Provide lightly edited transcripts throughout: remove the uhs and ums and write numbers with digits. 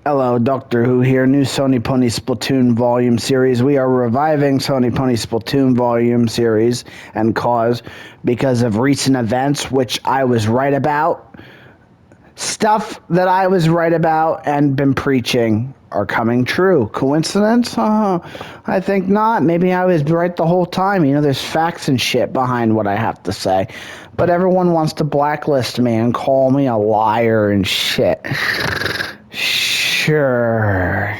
Hello, Doctor Who here. New Sony Pony Splatoon Volume Series. We are reviving Sony Pony Splatoon Volume Series and cause because of recent events, which I was right about. Stuff that I was right about and been preaching are coming true. Coincidence? I think not. Maybe I was right the whole time. You know, there's facts and shit behind what I have to say. But everyone wants to blacklist me and call me a liar and shit. Sure,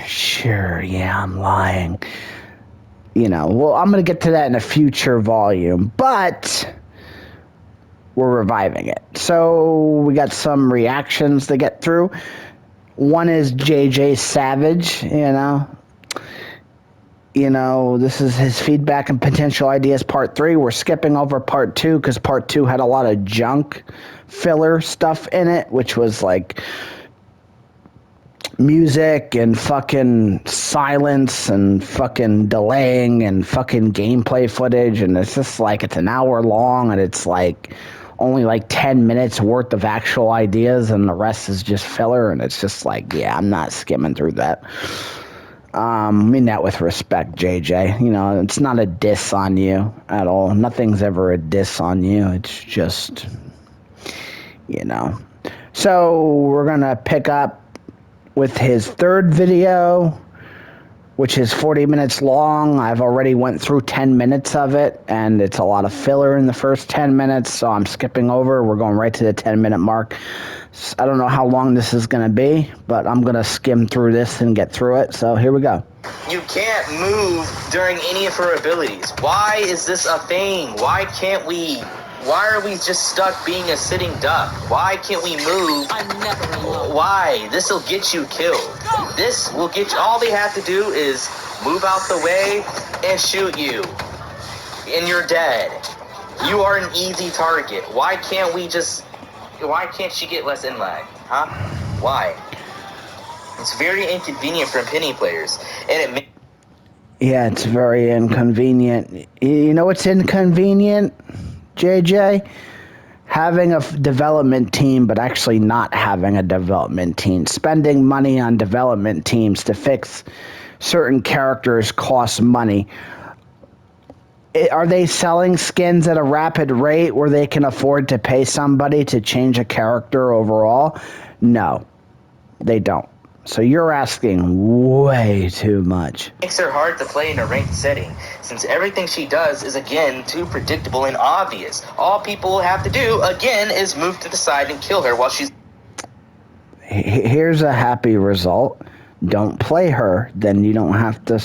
yeah, I'm lying. You know, well, I'm going to get to that in a future volume, but we're reviving it. So we got some reactions to get through. One is JayJaySavage, you know, this is his feedback and potential ideas part 3. We're skipping over part 2 because part 2 had a lot of junk filler stuff in it, which was like music and fucking silence and fucking delaying and fucking gameplay footage, and it's just like it's an hour long and it's like only like 10 minutes worth of actual ideas and the rest is just filler, and it's just like, yeah, I'm not skimming through that. I mean that with respect, JJ. You know, it's not a diss on you at all. Nothing's ever a diss on you. It's just, you know. So we're gonna pick up with his third video, which is 40 minutes long. I've already went through 10 minutes of it, and it's a lot of filler in the first 10 minutes, so I'm skipping over. We're going right to the 10-minute mark. I don't know how long this is going to be, but I'm going to skim through this and get through it, so here we go. You can't move during any of her abilities. Why is this a thing? Why are we just stuck being a sitting duck? Why can't we move? I'm never alone. Why? This'll get you killed. This will get you, all they have to do is move out the way and shoot you. And you're dead. You are an easy target. Why can't she get less in lag? Huh? Why? It's very inconvenient for Penny players. And yeah, it's very inconvenient. You know what's inconvenient, JJ? Having a development team, but actually not having a development team. Spending money on development teams to fix certain characters costs money. Are they selling skins at a rapid rate where they can afford to pay somebody to change a character overall? No, they don't. So you're asking way too much. Makes her hard to play in a ranked setting, since everything she does is, again, too predictable and obvious. All people have to do, again, is move to the side and kill her while she's... Here's a happy result. Don't play her, then you don't have to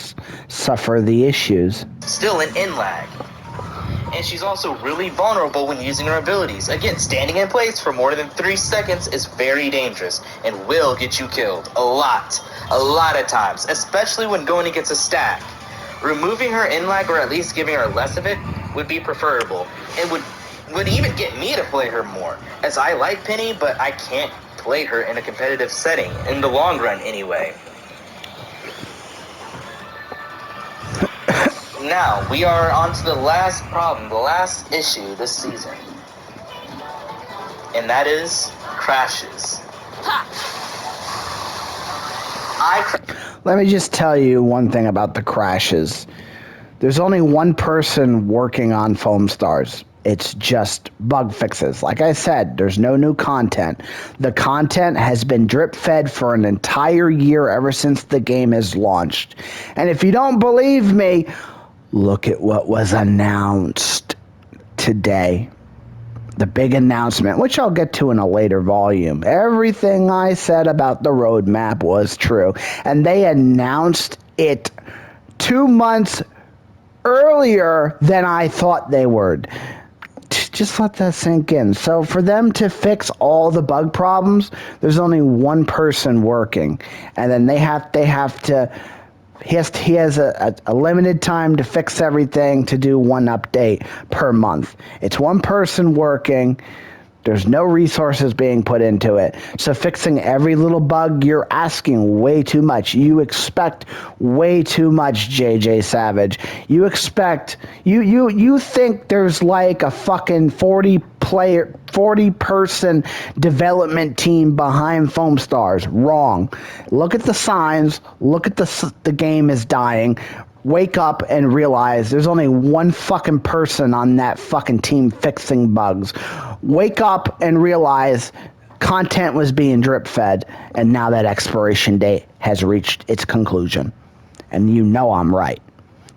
suffer the issues. Still an in-lag. And she's also really vulnerable when using her abilities. Again, standing in place for more than 3 seconds is very dangerous and will get you killed a lot of times, especially when going against a stack. Removing her in-lag, or at least giving her less of it, would be preferable, and would even get me to play her more, as I like Penny, but I can't play her in a competitive setting, in the long run anyway. Now, we are on to the last problem, the last issue this season. And that is crashes. Let me just tell you one thing about the crashes. There's only one person working on Foam Stars. It's just bug fixes. Like I said, there's no new content. The content has been drip-fed for an entire year ever since the game has launched. And if you don't believe me, look at what was announced today. The big announcement, which I'll get to in a later volume. Everything I said about the roadmap was true. And they announced it 2 months earlier than I thought they would. Just let that sink in. So for them to fix all the bug problems, there's only one person working. And then he has a limited time to fix everything, to do one update per month. It's one person working. There's no resources being put into it. So fixing every little bug, you're asking way too much. You expect way too much, JayJaySavage. You expect, you think there's like a fucking 40-person development team behind Foam Stars. Wrong. Look at the signs. Look at the game is dying. Wake up and realize there's only one fucking person on that fucking team fixing bugs. Wake up and realize content was being drip fed, and now that expiration date has reached its conclusion. And you know I'm right.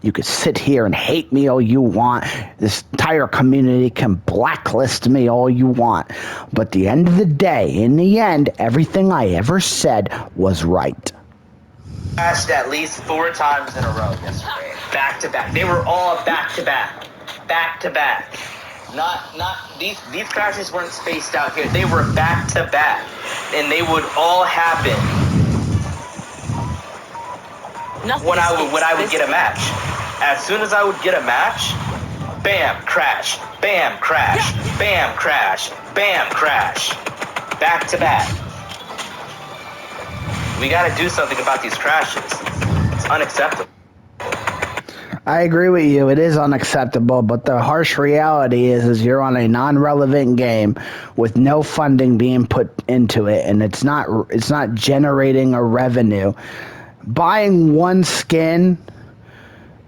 You could sit here and hate me all you want. This entire community can blacklist me all you want. But at the end of the day, in the end, everything I ever said was right. Crashed at least 4 times in a row yesterday. Back to back. They were all back to back. Back to back. Not these crashes weren't spaced out here. They were back to back. And they would all happen when I would get a match. As soon as I would get a match, bam, crash, bam, crash, bam, crash, bam, crash. Back to back. We gotta do something about these crashes. It's unacceptable. I agree with you. It is unacceptable, but the harsh reality is you're on a non-relevant game with no funding being put into it, and it's not generating a revenue. Buying one skin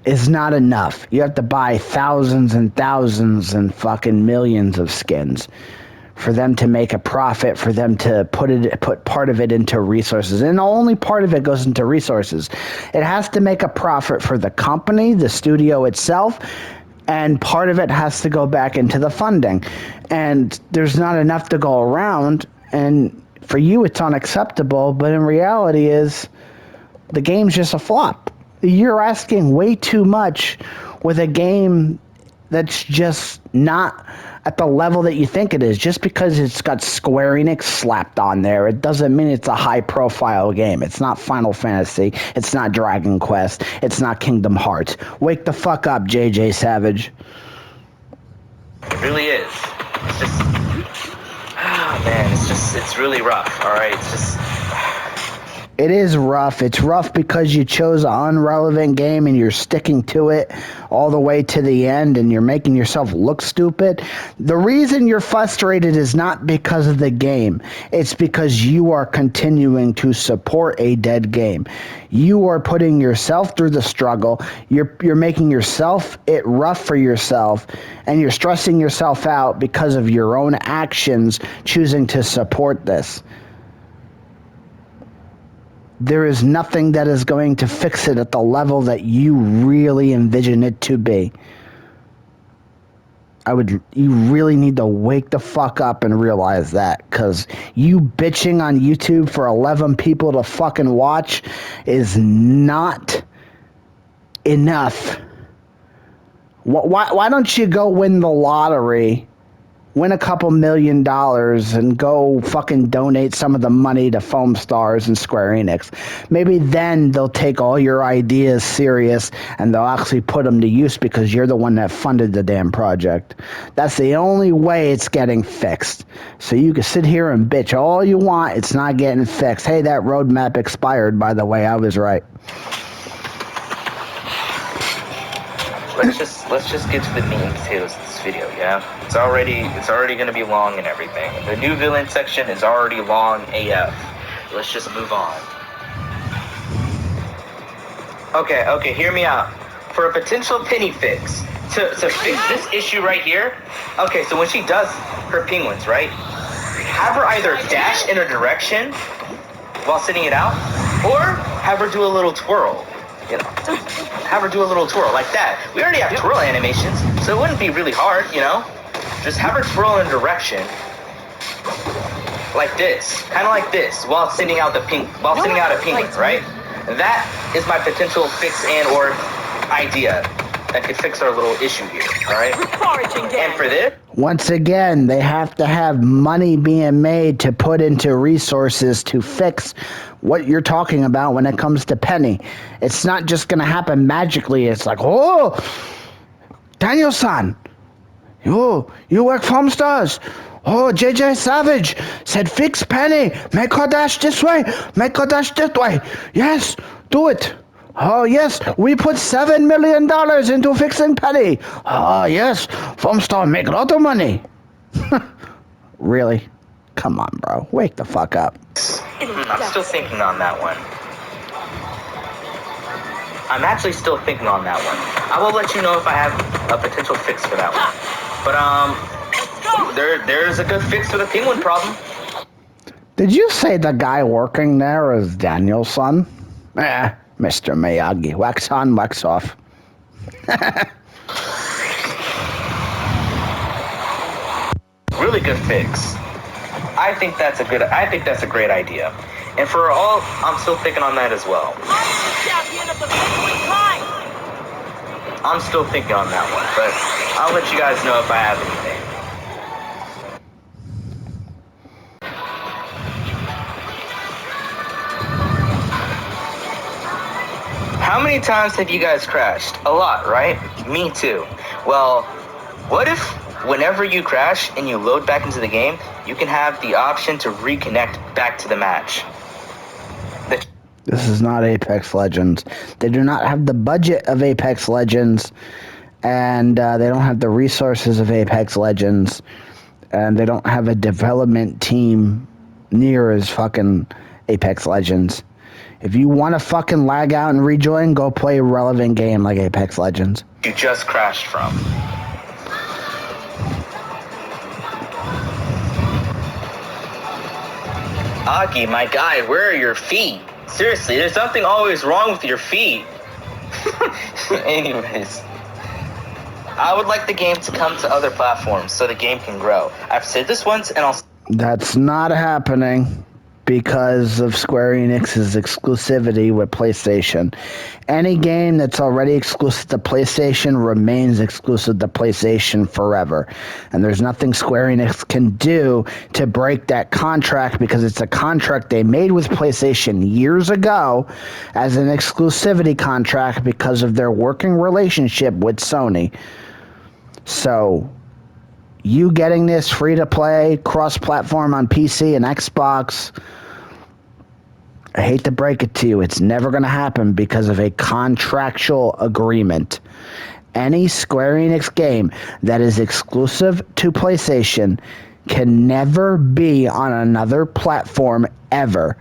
is not enough. You have to buy thousands and thousands and fucking millions of skins for them to make a profit, for them to put part of it into resources. And only part of it goes into resources. It has to make a profit for the company, the studio itself, and part of it has to go back into the funding. And there's not enough to go around, and for you it's unacceptable, but in reality is the game's just a flop. You're asking way too much with a game that's just not at the level that you think it is. Just because it's got Square Enix slapped on there, it doesn't mean it's a high-profile game. It's not Final Fantasy. It's not Dragon Quest. It's not Kingdom Hearts. Wake the fuck up, JayJaySavage. It really is. It's just... Oh, man, it's really rough, all right? It's just... It is rough. It's rough because you chose an unrelevant game and you're sticking to it all the way to the end and you're making yourself look stupid. The reason you're frustrated is not because of the game. It's because you are continuing to support a dead game. You are putting yourself through the struggle. You're making yourself it rough for yourself, and you're stressing yourself out because of your own actions choosing to support this. There is nothing that is going to fix it at the level that you really envision it to be. You really need to wake the fuck up and realize that, because you bitching on YouTube for 11 people to fucking watch is not enough. Why don't you go win the lottery, win a couple $1 million, and go fucking donate some of the money to Foam Stars and Square Enix? Maybe then they'll take all your ideas serious and they'll actually put them to use because you're the one that funded the damn project. That's the only way it's getting fixed. So you can sit here and bitch all you want. It's not getting fixed. Hey, that roadmap expired, by the way. I was right. Let's just get to the meat and potatoes of this video, yeah? It's already gonna be long and everything. The new villain section is already long AF. Let's just move on. Okay, hear me out. For a potential penny fix, to fix this issue right here, okay, so when she does her penguins, right? Have her either dash in a direction while sitting it out, or have her do a little twirl. You know, have her do a little twirl like that. We already have twirl animations, so it wouldn't be really hard, you know? Just have her twirl in a direction like this, kind of like this, while sending out a penguin, right? That is my potential fix and or idea that could fix our little issue here, all right? And for this, once again, they have to have money being made to put into resources to fix what you're talking about when it comes to Penny. It's not just going to happen magically. It's like, oh, Daniel-san, You work Foam Stars. Oh, JayJaySavage said fix Penny. Make her dash this way. Make her dash that way. Yes, do it. Oh, yes, we put $7 million into fixing Penny. Oh, yes, Foam Star make a lot of money. Really? Come on, bro. Wake the fuck up. I'm still thinking on that one. I'm actually still thinking on that one. I will let you know if I have a potential fix for that one. But there's a good fix for the penguin problem. Did you say the guy working there is Daniel's son? Mr. Miyagi, wax on, wax off. Really good fix. I think that's a great idea. And for all, I'm still thinking on that as well. I'm still thinking on that one, but I'll let you guys know if I have anything. How many times have you guys crashed? A lot, right? Me too. Well, what if whenever you crash and you load back into the game, you can have the option to reconnect back to the match? This is not Apex Legends. They do not have the budget of Apex Legends, and they don't have the resources of Apex Legends, and they don't have a development team near as fucking Apex Legends. If you want to fucking lag out and rejoin, go play a relevant game like Apex Legends. You just crashed from. Aki, my guy, where are your feet? Seriously, there's something always wrong with your feet. Anyways, I would like the game to come to other platforms so the game can grow. I've said this once and I'll... That's not happening because of Square Enix's exclusivity with PlayStation. Any game that's already exclusive to PlayStation remains exclusive to PlayStation forever. And there's nothing Square Enix can do to break that contract because it's a contract they made with PlayStation years ago as an exclusivity contract because of their working relationship with Sony. So you getting this free-to-play, cross-platform on PC and Xbox, I hate to break it to you, it's never going to happen because of a contractual agreement. Any Square Enix game that is exclusive to PlayStation can never be on another platform ever.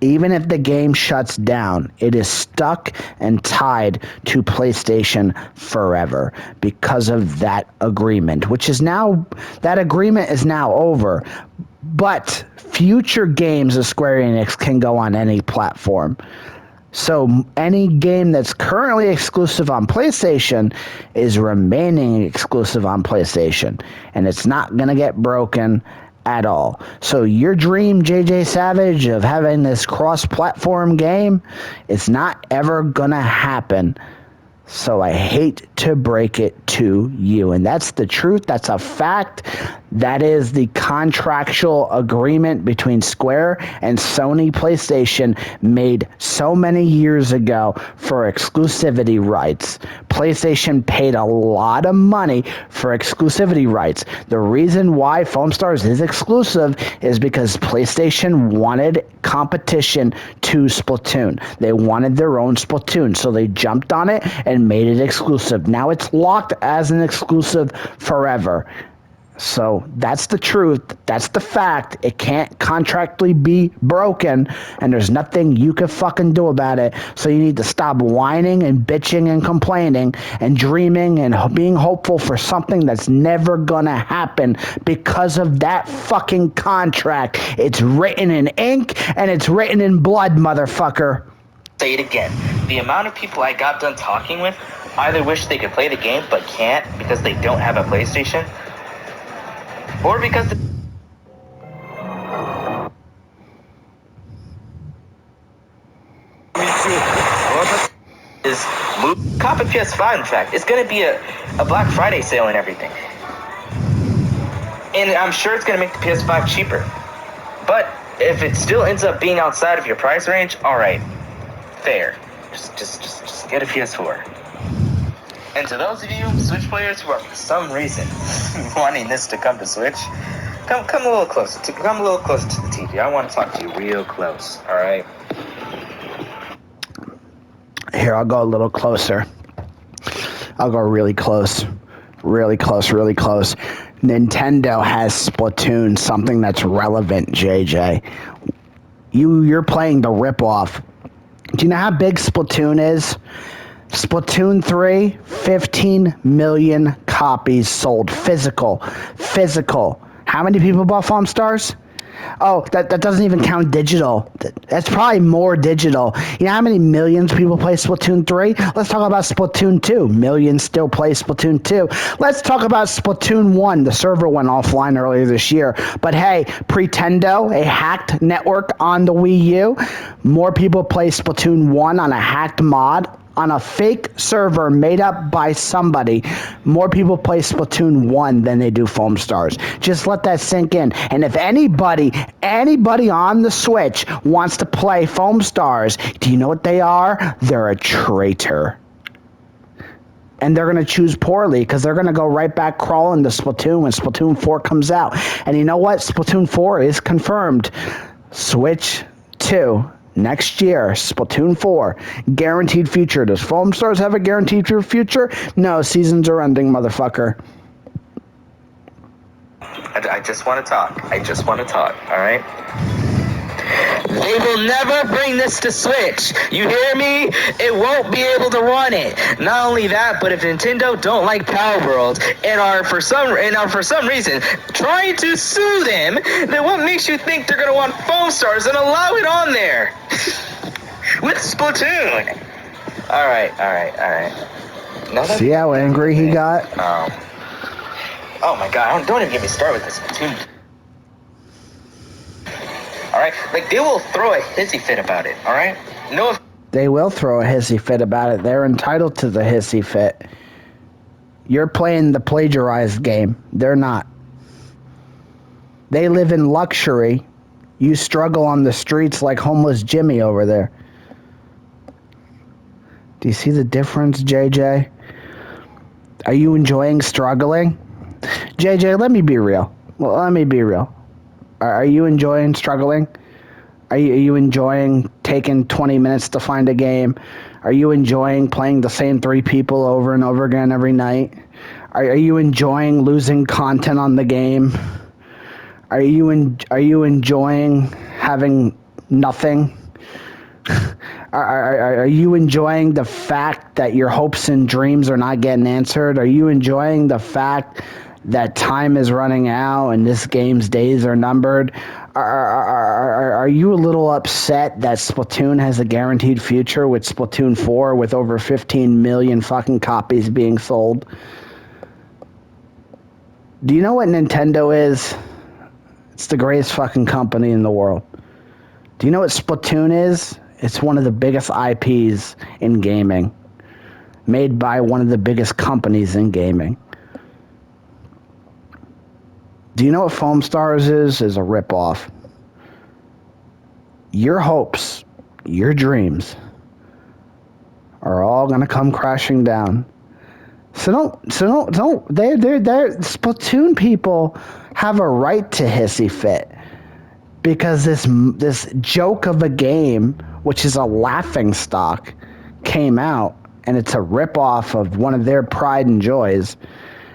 Even if the game shuts down, it is stuck and tied to PlayStation forever because of that agreement, which is now, that agreement is now over. But future games of Square Enix can go on any platform. So any game that's currently exclusive on PlayStation is remaining exclusive on PlayStation. And it's not going to get broken at all. So your dream, JayJaySavage, of having this cross-platform game, it's not ever going to happen. So I hate to break it to you. And that's the truth. That's a fact. That is the contractual agreement between Square and Sony PlayStation made so many years ago for exclusivity rights. PlayStation paid a lot of money for exclusivity rights. The reason why Foam Stars is exclusive is because PlayStation wanted competition to Splatoon. They wanted their own Splatoon, so they jumped on it and made it exclusive. Now it's locked as an exclusive forever. So that's the truth. That's the fact. It can't contractually be broken, and there's nothing you can fucking do about it. So you need to stop whining and bitching and complaining and dreaming and being hopeful for something that's never gonna happen because of that fucking contract. It's written in ink and it's written in blood, motherfucker. Say it again. The amount of people I got done talking with either wish they could play the game but can't because they don't have a PlayStation, or because is cop a PS5. In fact, it's gonna be a Black Friday sale and everything, and I'm sure it's gonna make the PS5 cheaper. But if it still ends up being outside of your price range, all right, fair. Just get a PS4. And to those of you Switch players who are for some reason wanting this to come to Switch, come a little closer. Come a little closer to the TV. I want to talk to you real close. All right. Here, I'll go a little closer. I'll go really close. Really close, really close. Nintendo has Splatoon, something that's relevant, JJ. You're playing the ripoff. Do you know how big Splatoon is? Splatoon 3, 15 million copies sold. Physical. How many people bought Foam Stars? Oh, that doesn't even count digital. That's probably more digital. You know how many millions people play Splatoon 3? Let's talk about Splatoon 2. Millions still play Splatoon 2. Let's talk about Splatoon 1. The server went offline earlier this year. But hey, Pretendo, a hacked network on the Wii U. More people play Splatoon 1 on a hacked mod. On a fake server made up by somebody, more people play Splatoon 1 than they do Foam Stars. Just let that sink in. And if anybody on the Switch wants to play Foam Stars, do you know what they are? They're a traitor. And they're going to choose poorly because they're going to go right back crawling to Splatoon when Splatoon 4 comes out. And you know what? Splatoon 4 is confirmed. Switch 2. Next year, Splatoon 4, guaranteed future. Does Foam Stars have a guaranteed future? No, seasons are ending, motherfucker. I just want to talk. All right? They will never bring this to Switch. You hear me? It won't be able to run it. Not only that, but if Nintendo don't like Power World and are for some reason trying to sue them, then what makes you think they're gonna want Foam Stars and allow it on there with Splatoon? All right. See how angry he got? Oh my God! Don't even get me started with this Splatoon. All right, like they will throw a hissy fit about it. All right, no. They will throw a hissy fit about it. They're entitled to the hissy fit. You're playing the plagiarized game. They're not. They live in luxury. You struggle on the streets like homeless Jimmy over there. Do you see the difference, JJ? Are you enjoying struggling? JJ, let me be real. Well, let me be real. Are you enjoying struggling? Are you enjoying taking 20 minutes to find a game? Are you enjoying playing the same 3 people over and over again every night? Are you enjoying losing content on the game? Are you enjoying having nothing? Are you enjoying the fact that your hopes and dreams are not getting answered? Are you enjoying the fact that time is running out and this game's days are numbered? Are you a little upset that Splatoon has a guaranteed future with Splatoon 4 with over 15 million fucking copies being sold? Do you know what Nintendo is? It's the greatest fucking company in the world. Do you know what Splatoon is? It's one of the biggest IPs in gaming, made by one of the biggest companies in gaming. Do you know what Foam Stars is? Is a ripoff. Your hopes, your dreams are all gonna come crashing down. So don't. They're Splatoon people have a right to hissy fit because this joke of a game, which is a laughing stock, came out and it's a ripoff of one of their pride and joys.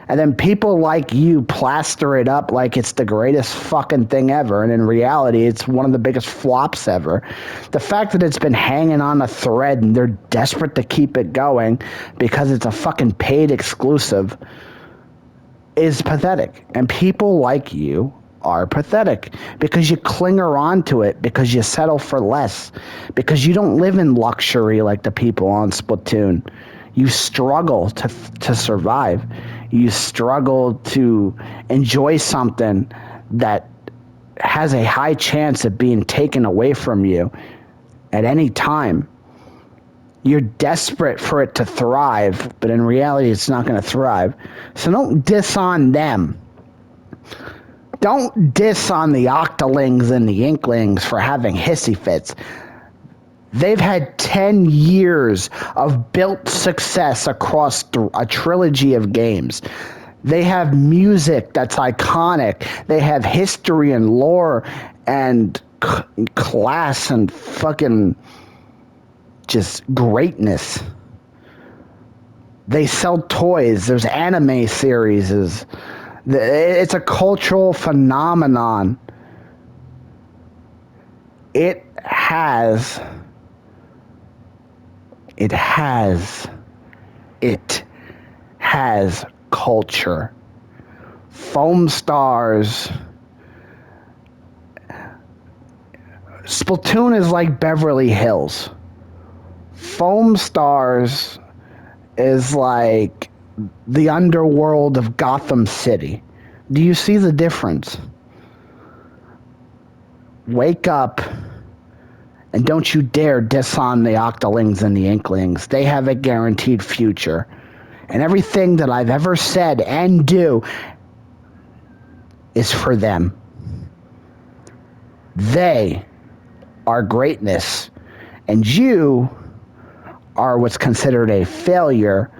And then people like you plaster it up like it's the greatest fucking thing ever. And in reality, it's one of the biggest flops ever. The fact that it's been hanging on a thread and they're desperate to keep it going because it's a fucking paid exclusive is pathetic. And people like you are pathetic because you clinger onto it, because you settle for less, because you don't live in luxury like the people on Splatoon. You struggle to survive. You struggle to enjoy something that has a high chance of being taken away from you at any time. You're desperate for it to thrive, but in reality, it's not going to thrive. So don't diss on them. Don't diss on the Octolings and the Inklings for having hissy fits. They've had 10 years of built success across a trilogy of games. They have music that's iconic. They have history and lore and class and fucking just greatness. They sell toys. There's anime series. It's a cultural phenomenon. It has culture. Foam Stars. Splatoon is like Beverly Hills. Foam Stars is like the underworld of Gotham City. Do you see the difference? Wake up and don't you dare diss on the Octolings and the Inklings. They have a guaranteed future. And everything that I've ever said and do is for them. They are greatness. And you are what's considered a failure.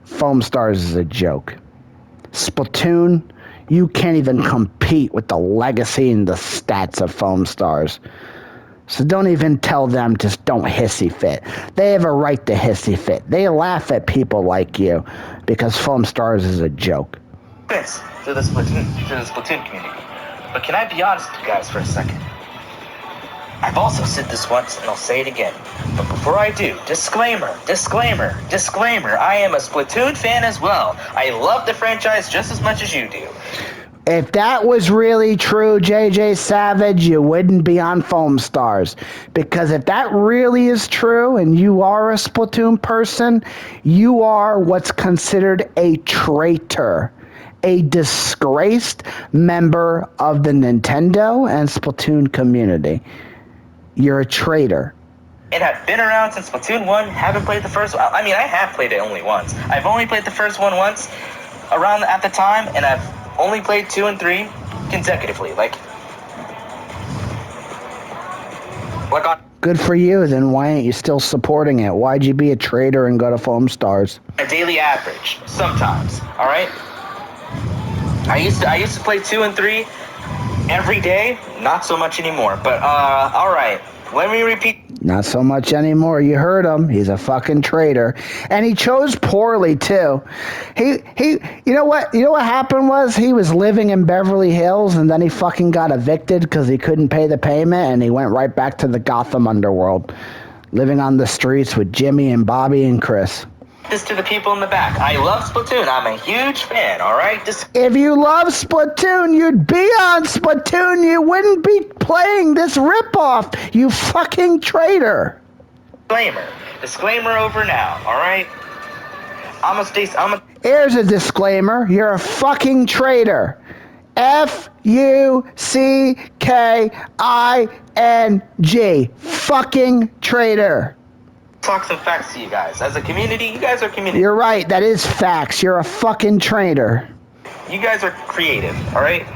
Foam Stars is a joke. Splatoon, you can't even compete with the legacy and the stats of Foam Stars. So don't even tell them just don't hissy fit. They have a right to hissy fit. They laugh at people like you because Foam Stars is a joke. Thanks to the Splatoon community. But can I be honest with you guys for a second? I've also said this once, and I'll say it again. But before I do, disclaimer. I am a Splatoon fan as well. I love the franchise just as much as you do. If that was really true, JayJaySavage, you wouldn't be on Foam Stars. Because if that really is true, and you are a Splatoon person, you are what's considered a traitor. A disgraced member of the Nintendo and Splatoon community. You're a traitor. And I've been around since Splatoon 1, haven't played the first one. I mean, I have played it only once. I've only played the first one once around at the time, and I've only played 2 and 3 consecutively. Good for you, then why ain't you still supporting it? Why'd you be a traitor and go to Foam Stars? A daily average, sometimes, alright? I used to play 2 and 3 every day, not so much anymore, but alright, let me repeat. Not so much anymore. You heard him. He's a fucking traitor. And he chose poorly too. You know what happened was he was living in Beverly Hills and then he fucking got evicted because he couldn't pay the payment and he went right back to the Gotham underworld, living on the streets with Jimmy and Bobby and Chris. This to the people in the back. I love Splatoon. I'm a huge fan, alright? If you love Splatoon, you'd be on Splatoon. You wouldn't be playing this ripoff, you fucking traitor. Disclaimer over now, alright? Here's a disclaimer. You're a fucking traitor. F-U-C-K-I-N-G. Fucking traitor. Talk some facts to you guys. As a community, you guys are community. You're right, that is facts. You're a fucking traitor. You guys are creative, alright?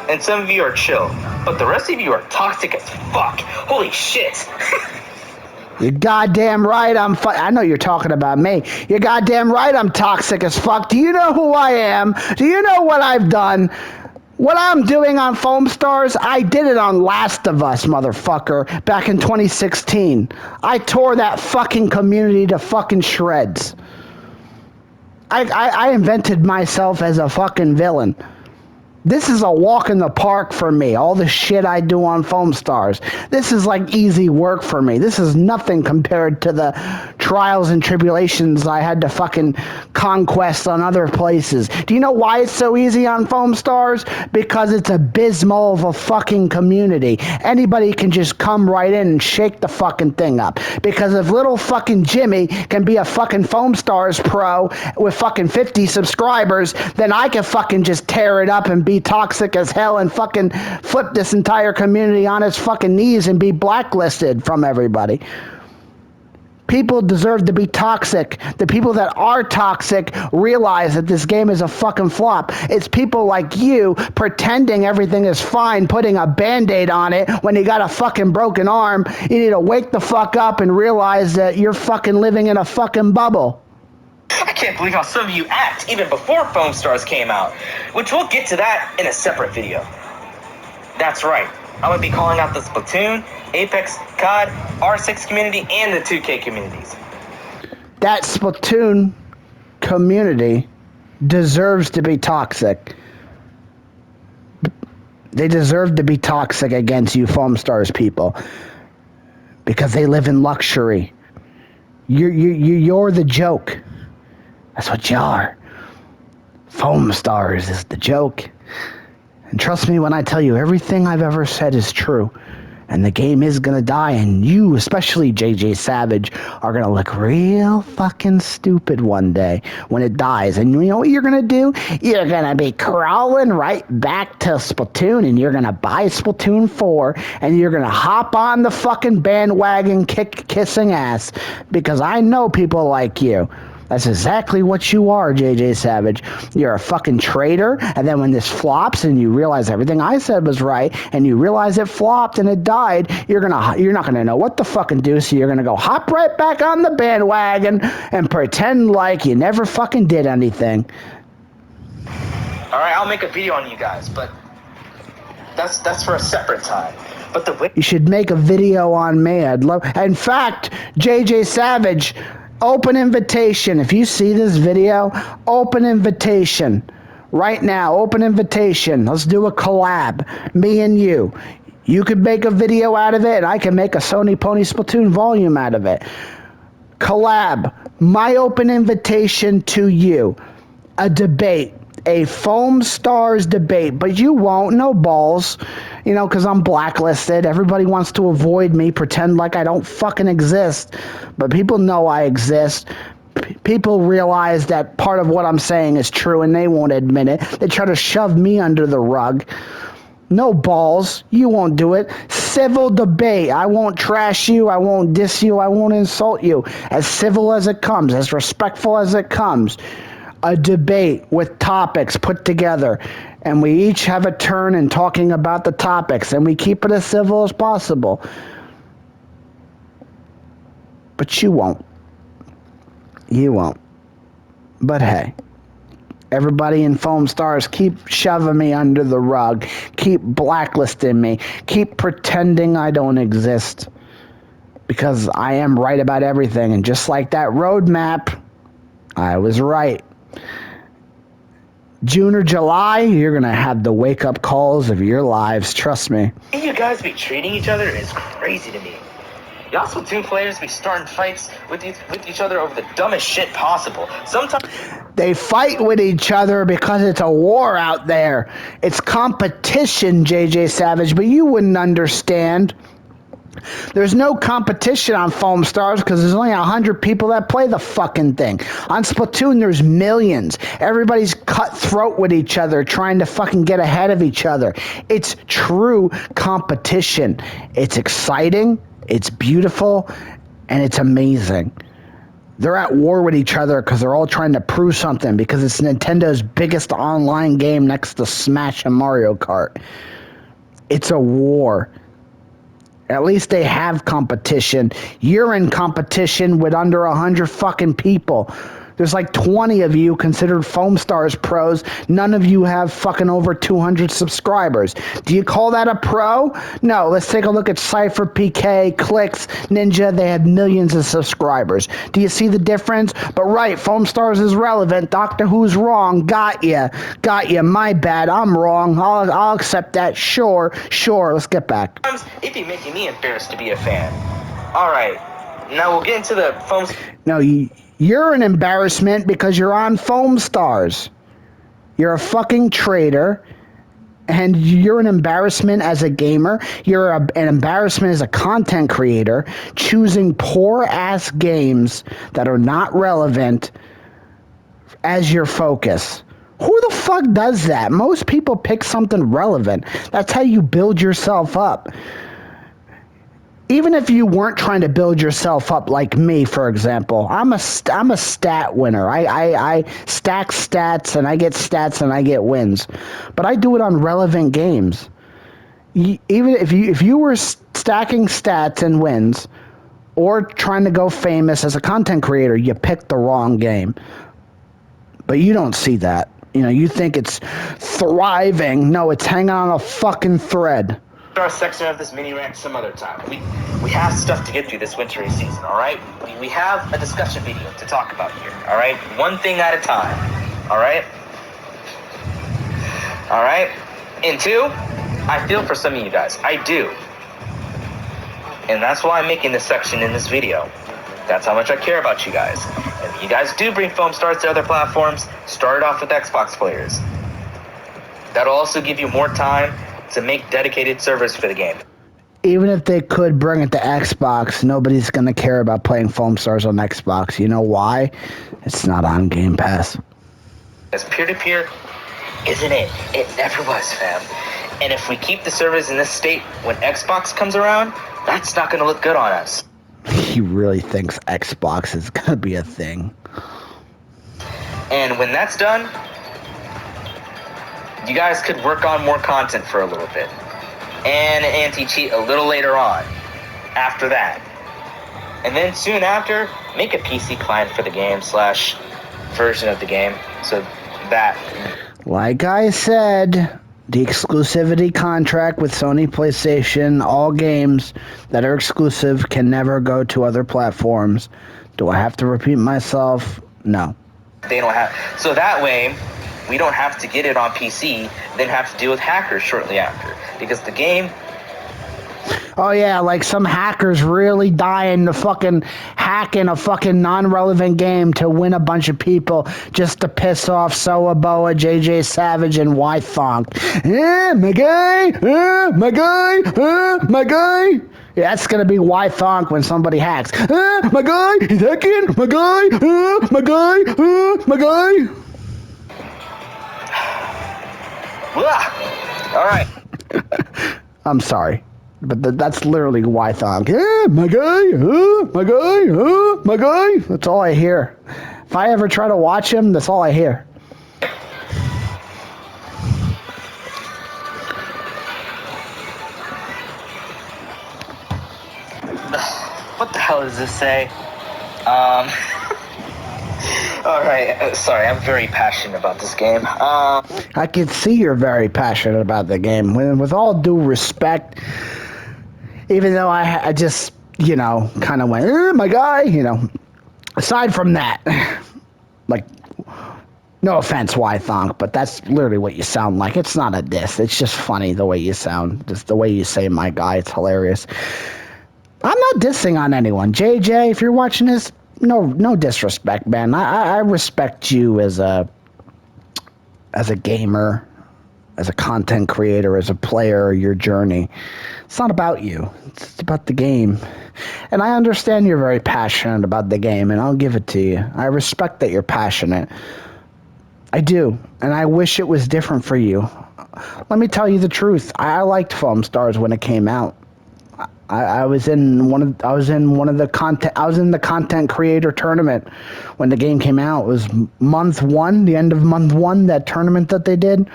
And some of you are chill. But the rest of you are toxic as fuck. Holy shit. You're goddamn right I know you're talking about me. You're goddamn right I'm toxic as fuck. Do you know who I am? Do you know what I've done? What I'm doing on Foam Stars, I did it on Last of Us, motherfucker, back in 2016. I tore that fucking community to fucking shreds. I invented myself as a fucking villain. This is a walk in the park for me, all the shit I do on Foam Stars. This is like easy work for me. This is nothing compared to the trials and tribulations I had to fucking conquest on other places. Do you know why it's so easy on Foam Stars? Because it's abysmal of a fucking community. Anybody can just come right in and shake the fucking thing up. Because if little fucking Jimmy can be a fucking Foam Stars pro with fucking 50 subscribers, then I can fucking just tear it up and be toxic as hell and fucking flip this entire community on its fucking knees and be blacklisted from everybody. People deserve to be toxic. The people that are toxic realize that this game is a fucking flop. It's people like you pretending everything is fine, putting a Band-Aid on it when you got a fucking broken arm. You need to wake the fuck up and realize that you're fucking living in a fucking bubble. I can't believe how some of you act even before Foam Stars came out, which we'll get to that in a separate video. That's right. I'm going to be calling out the Splatoon, Apex, COD, R6 community, and the 2K communities. That Splatoon community deserves to be toxic. They deserve to be toxic against you Foam Stars people. Because they live in luxury. You're the joke. That's what you are. Foam Stars is the joke. And trust me when I tell you, everything I've ever said is true. And the game is gonna die, and you, especially JayJaySavage, are gonna look real fucking stupid one day when it dies. And you know what you're gonna do? You're gonna be crawling right back to Splatoon, and you're gonna buy Splatoon 4, and you're gonna hop on the fucking bandwagon kissing ass. Because I know people like you. That's exactly what you are, JayJaySavage. You're a fucking traitor, and then when this flops and you realize everything I said was right, and you realize it flopped and it died, you're not gonna know what to fucking do, so you're gonna go hop right back on the bandwagon and pretend like you never fucking did anything. Alright, I'll make a video on you guys, but that's for a separate time. But the You should make a video on me. I'd love. In fact, JayJaySavage, open invitation. If you see this video, open invitation. Right now, open invitation. Let's do a collab. Me and you. You could make a video out of it, and I can make a Sony Pony Splatoon volume out of it. Collab. My open invitation to you. A debate. A Foam Stars debate. But you won't. No balls. You know, because I'm blacklisted. Everybody wants to avoid me, pretend like I don't fucking exist. But people know I exist. People realize that part of what I'm saying is true, and they won't admit it. They try to shove me under the rug. No balls. You won't do it. Civil debate. I won't trash you. I won't diss you. I won't insult you. As civil as it comes. As respectful as it comes. A debate with topics put together, and we each have a turn in talking about the topics, and we keep it as civil as possible. But you won't. You won't. But hey, everybody in Foam Stars, keep shoving me under the rug, keep blacklisting me, keep pretending I don't exist, because I am right about everything. And just like that roadmap, I was right. June or July, you're going to have the wake-up calls of your lives. Trust me. You guys be treating each other is crazy to me. Y'all Splatoon players be starting fights with each other over the dumbest shit possible. Sometimes they fight with each other because it's a war out there. It's competition, JayJaySavage, but you wouldn't understand. There's no competition on Foam Stars because there's only 100 people that play the fucking thing. On Splatoon, there's millions. Everybody's cutthroat with each other, trying to fucking get ahead of each other. It's true competition. It's exciting, it's beautiful, and it's amazing. They're at war with each other because they're all trying to prove something, because it's Nintendo's biggest online game next to Smash and Mario Kart. It's a war. At least they have competition. You're in competition with under 100 fucking people. There's like 20 of you considered Foam Stars pros. None of you have fucking over 200 subscribers. Do you call that a pro? No, let's take a look at Cypher, PK, Clicks, Ninja. They have millions of subscribers. Do you see the difference? But right, Foam Stars is relevant. Doctor Who's wrong. Got ya. Got ya. My bad. I'm wrong. I'll accept that. Sure. Let's get back. it'd be making me embarrassed to be a fan. All right. Now we'll get into the Foam. No, You're an embarrassment because you're on Foam Stars. You're a fucking traitor, and you're an embarrassment as a gamer. You're an embarrassment as a content creator, choosing poor-ass games that are not relevant as your focus. Who the fuck does that? Most people pick something relevant. That's how you build yourself up. even if you weren't trying to build yourself up like me, for example, I'm a stat winner. I stack stats and I get stats and I get wins, but I do it on relevant games. Even if you were stacking stats and wins, or trying to go famous as a content creator, you picked the wrong game. But you don't see that. You know, you think it's thriving. No, it's hanging on a fucking thread. Our section of this mini rant some other time. We have stuff to get through this wintry season, all right? We have a discussion video to talk about here, all right? One thing at a time, all right? All right? And two, I feel for some of you guys. I do. And that's why I'm making this section in this video. That's how much I care about you guys. And if you guys do bring foam stars to other platforms, start it off with Xbox players. That'll also give you more time to make dedicated servers for the game. Even if they could bring it to Xbox, nobody's going to care about playing foam stars on Xbox. You know why? It's not on Game Pass. As peer-to-peer, isn't it? It never was, fam. And if we keep the servers in this state when Xbox comes around, that's not going to look good on us. He really thinks Xbox is going to be a thing. And when that's done, you guys could work on more content for a little bit. And anti-cheat a little later on, after that. And then soon after, make a PC client for the game / version of the game. So that... Like I said, the exclusivity contract with Sony PlayStation, all games that are exclusive can never go to other platforms. Do I have to repeat myself? No. They don't have... So that way, we don't have to get it on PC, then have to deal with hackers shortly after. Because the game... Oh yeah, like some hackers really dying to fucking hacking a fucking non-relevant game to win a bunch of people just to piss off Soaboa, JayJaySavage, and Y-Thonk. My guy! My guy! My guy! Yeah, that's gonna be Y-Thonk when somebody hacks. My guy! He's hacking! My guy! My guy! My guy! All right. I'm sorry. But that's literally Y-Thonk. My guy, my guy, my guy. That's all I hear. If I ever try to watch him, that's all I hear. What the hell does this say? All right. Sorry, I'm very passionate about this game. I can see you're very passionate about the game. With all due respect, even though I just, you know, kind of went, my guy, you know. Aside from that, like, no offense, Y-Thonk, but that's literally what you sound like. It's not a diss. It's just funny the way you sound. Just the way you say my guy. It's hilarious. I'm not dissing on anyone. JJ, if you're watching this, no disrespect, man. I respect you as a gamer, as a content creator, as a player, your journey. It's not about you. It's about the game. And I understand you're very passionate about the game, and I'll give it to you. I respect that you're passionate. I do. And I wish it was different for you. Let me tell you the truth. I liked Foam Stars when it came out. I was in the content creator tournament when the game came out. It was month 1, the end of month 1, that tournament that they did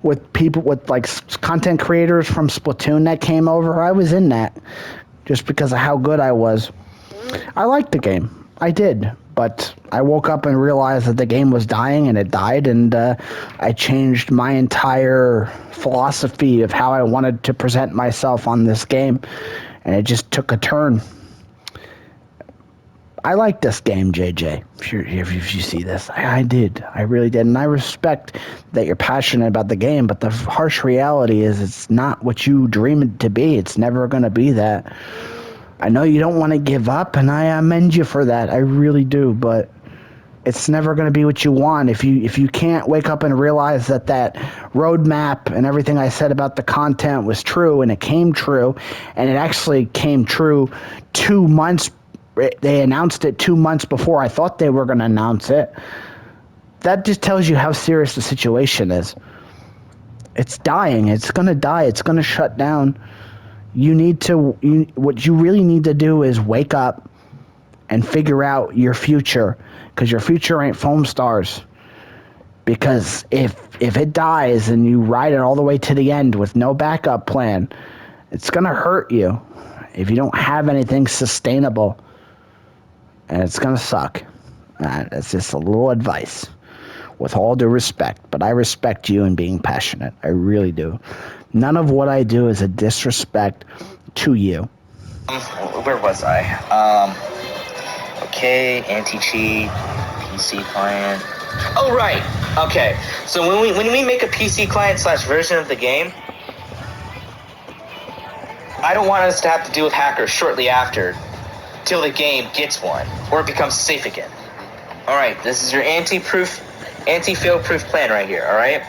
with people, with like content creators from Splatoon that came over. I was in that just because of how good I was. I liked the game. I did. But I woke up and realized that the game was dying, and it died, and I changed my entire philosophy of how I wanted to present myself on this game, and it just took a turn. I like this game, JJ, if you see this. I did. I really did, and I respect that you're passionate about the game, but the harsh reality is it's not what you dream it to be. It's never going to be that. I know you don't want to give up, and I commend you for that. I really do, but it's never going to be what you want. If you can't wake up and realize that roadmap and everything I said about the content was true, and it came true, and it actually came true 2 months. They announced it 2 months before I thought they were going to announce it. That just tells you how serious the situation is. It's dying. It's going to die. It's going to shut down. what you really need to do is wake up and figure out your future, because your future ain't foam stars. Because if it dies and you ride it all the way to the end with no backup plan, it's going to hurt you if you don't have anything sustainable, and it's going to suck. That's just a little advice, with all due respect, but I respect you and being passionate. I really do. None of what I do is a disrespect to you. Where was I? Okay, anti-cheat, PC client. Oh, right. Okay. So when we make a PC client / version of the game, I don't want us to have to deal with hackers shortly after, till the game gets one, or it becomes safe again. All right, this is your anti-fail-proof plan right here, all right?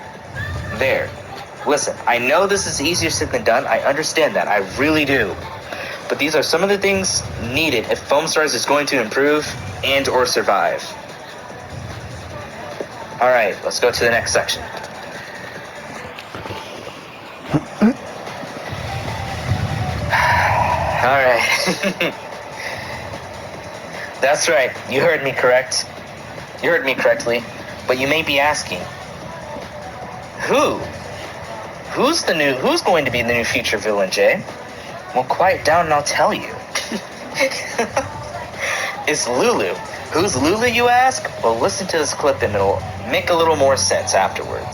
There. Listen, I know this is easier said than done. I understand that. I really do. But these are some of the things needed if Foam Stars is going to improve and or survive. All right, let's go to the next section. All right. That's right. You heard me correct. You heard me correctly. But you may be asking, who? Who's going to be the new future villain, Jay? Well, quiet down and I'll tell you. It's Lulu. Who's Lulu, you ask? Well, listen to this clip and it'll make a little more sense afterwards.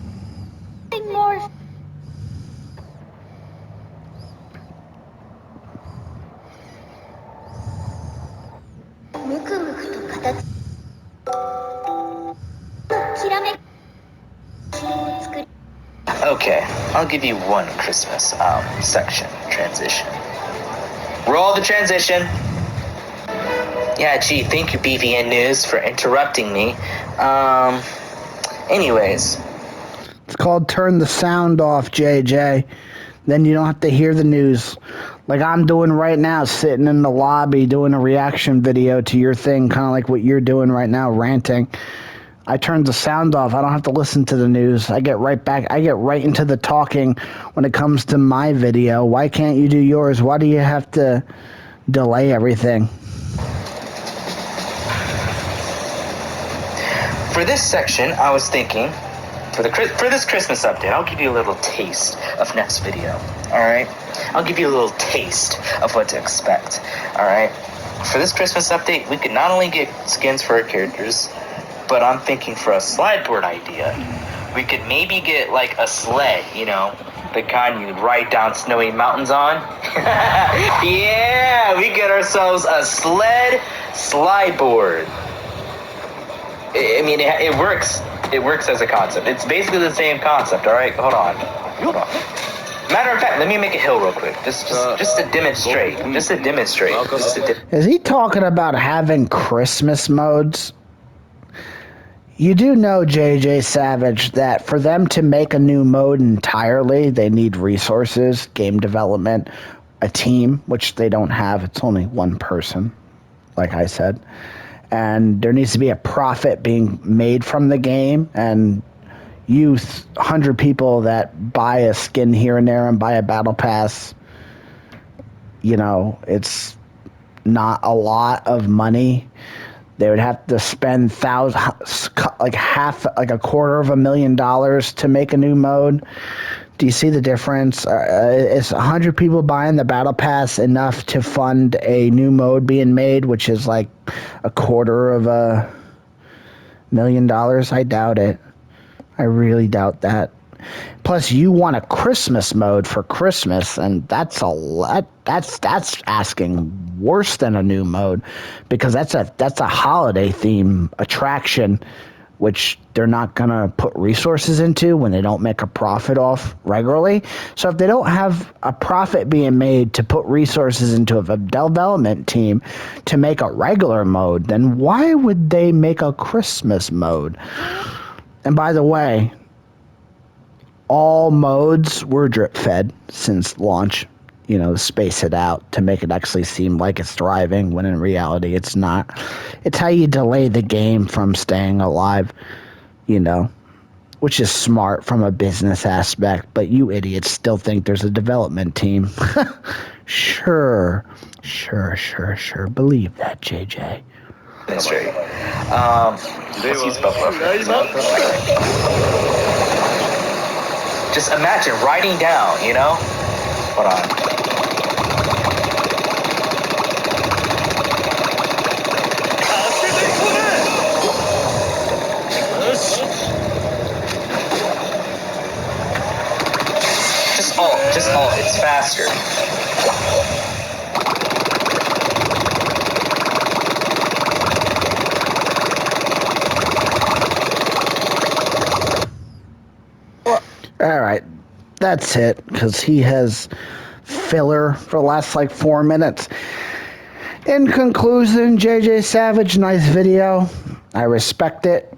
Okay, I'll give you one Christmas section transition. Roll the transition. Yeah, gee, thank you, BVN News, for interrupting me. Anyways. It's called Turn the Sound Off, JJ. Then you don't have to hear the news. Like I'm doing right now, sitting in the lobby doing a reaction video to your thing, kind of like what you're doing right now, ranting. I turned the sound off. I don't have to listen to the news. I get right into the talking when it comes to my video. Why can't you do yours? Why do you have to delay everything? For this section, I was thinking, for this Christmas update, I'll give you a little taste of next video, alright? I'll give you a little taste of what to expect, alright? For this Christmas update, we could not only get skins for our characters, but I'm thinking for a slide board idea, we could maybe get like a sled, you know, the kind you ride down snowy mountains on. Yeah, we get ourselves a slide board. I mean, it works. It works as a concept. It's basically the same concept. All right, hold on. Matter of fact, let me make a hill real quick, just to demonstrate. Is he talking about having Christmas modes? You do know, JayJaySavage, that for them to make a new mode entirely, they need resources, game development, a team, which they don't have. It's only one person, like I said. And there needs to be a profit being made from the game, and 100 people that buy a skin here and there and buy a battle pass, you know, it's not a lot of money. They would have to spend $250,000 to make a new mode. Do you see the difference? Is 100 people buying the battle pass enough to fund a new mode being made, which is like $250,000? I doubt it. I really doubt that. Plus, you want a Christmas mode for Christmas, and that's a lot. That's asking worse than a new mode, because that's a holiday theme attraction, which they're not gonna put resources into when they don't make a profit off regularly. So if they don't have a profit being made to put resources into a development team to make a regular mode, then why would they make a Christmas mode? And by the way, all modes were drip fed since launch, you know, space it out to make it actually seem like it's thriving when in reality it's not. It's how you delay the game from staying alive, you know. which is smart from a business aspect, but you idiots still think there's a development team. Sure. Believe that, JJ. That's right. Let's use Buffalo. Just imagine writing down, you know? Hold on. Just alt. It's faster. All right, that's it, because he has filler for the last like 4 minutes. In conclusion, JayJaySavage, nice video. I respect it.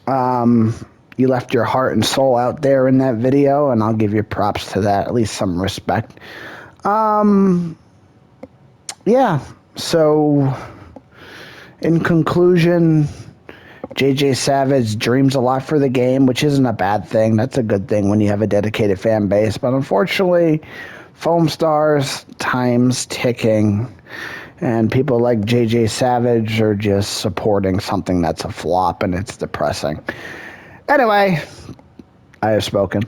You left your heart and soul out there in that video, and I'll give you props to that, at least some respect. Yeah, so in conclusion, JayJaySavage dreams a lot for the game, which isn't a bad thing. That's a good thing when you have a dedicated fan base. But unfortunately, Foam Stars, time's ticking, and people like JayJaySavage are just supporting something that's a flop, and it's depressing. Anyway, I have spoken.